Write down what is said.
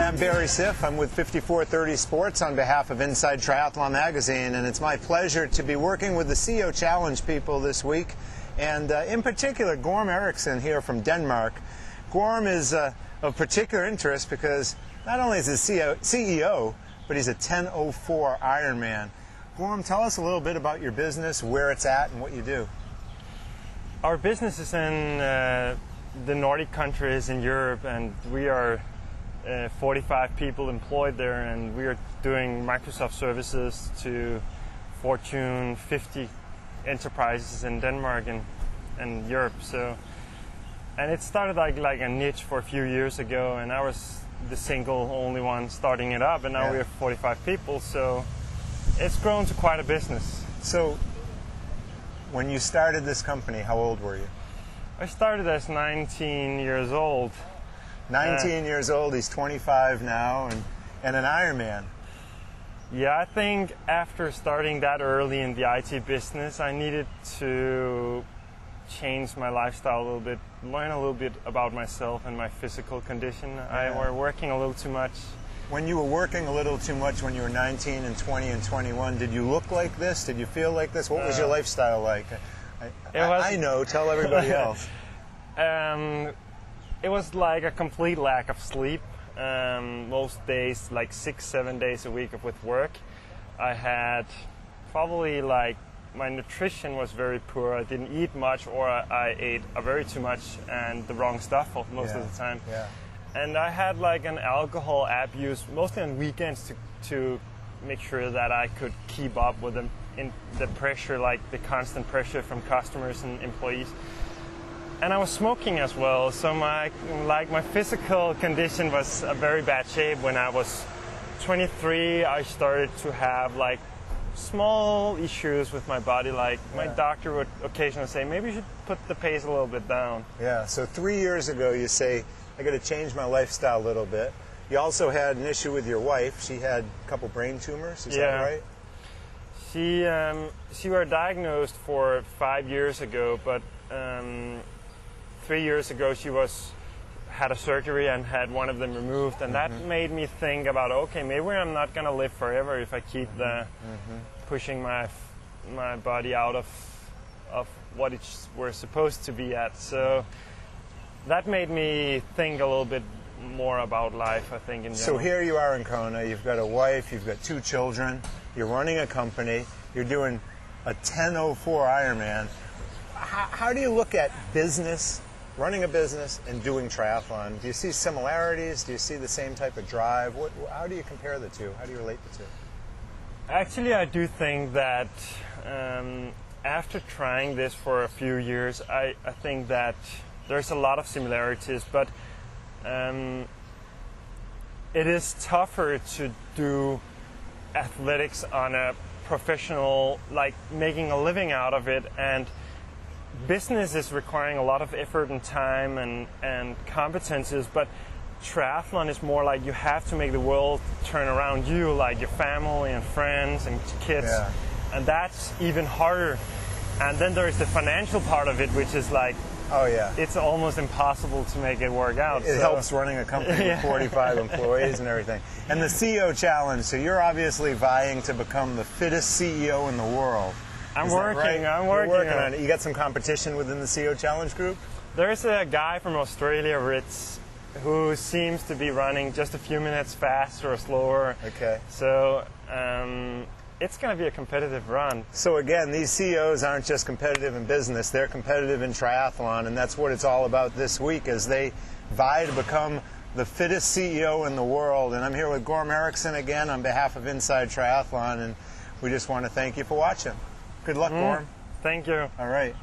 Hi, I'm Barry Siff. I'm with 5430 Sports on behalf of Inside Triathlon Magazine, and it's my pleasure to be working with the CEO Challenge people this week, and in particular Gorm Eriksen here from Denmark. Gorm is of particular interest because not only is he CEO, but he's a 10:04 Ironman. Gorm, tell us a little bit about your business, where it's at, and what you do. Our business is in the Nordic countries in Europe, and we are 45 people employed there, and we are doing Microsoft services to Fortune 50 enterprises in Denmark and Europe. So, and it started like a niche for a few years ago, and I was the single only one starting it up, and now we have 45 people, so it's grown to quite a business. So when you started this company, how old were you? I started as 19 years old. 19 years old, he's 25 now, and an Ironman. Yeah, I think after starting that early in the IT business, I needed to change my lifestyle a little bit, learn a little bit about myself and my physical condition. I was working a little too much. When you were working a little too much when you were 19 and 20 and 21, did you look like this? Did you feel like this? What was your lifestyle like? I know, tell everybody else. It was like a complete lack of sleep. Most days, like 6-7 days a week with work. I had probably my nutrition was very poor. I didn't eat much, or I ate very too much and the wrong stuff most of the time. Yeah. And I had like an alcohol abuse, mostly on weekends, to make sure that I could keep up with the pressure, like the constant pressure from customers and employees. And I was smoking as well, so my physical condition was a very bad shape. When I was 23, I started to have like small issues with my body. Like my doctor would occasionally say, maybe you should put the pace a little bit down. Yeah. So 3 years ago, you say, I got to change my lifestyle a little bit. You also had an issue with your wife. She had a couple brain tumors. Is that right? She were diagnosed 5 years ago, but 3 years ago she had a surgery and had one of them removed, and that made me think about, okay, maybe I'm not gonna live forever if I keep pushing my body out of what we're supposed to be at. So that made me think a little bit more about life, I think, in general. So here you are in Kona, you've got a wife, you've got 2 children, you're running a company, you're doing a 10:04 Ironman. How do you look at business, running a business, and doing triathlon? Do you see similarities? Do you see the same type of drive? How do you compare the two? How do you relate the two? Actually, I do think that after trying this for a few years, I think that there's a lot of similarities, but it is tougher to do athletics on a professional, like making a living out of it, and business is requiring a lot of effort and time and competences, but triathlon is more like you have to make the world turn around you, like your family and friends and kids, and that's even harder. And then there's the financial part of it, which is like, it's almost impossible to make it work out. It helps running a company with 45 employees and everything. And the CEO Challenge, so you're obviously vying to become the fittest CEO in the world. I'm working on it. You got some competition within the CEO Challenge group? There's a guy from Australia, Ritz, who seems to be running just a few minutes faster or slower. Okay. So it's going to be a competitive run. So again, these CEOs aren't just competitive in business, they're competitive in triathlon, and that's what it's all about this week as they vie to become the fittest CEO in the world. And I'm here with Gorm Eriksen again on behalf of Inside Triathlon, and we just want to thank you for watching. Good luck, Gorm. Thank you. All right.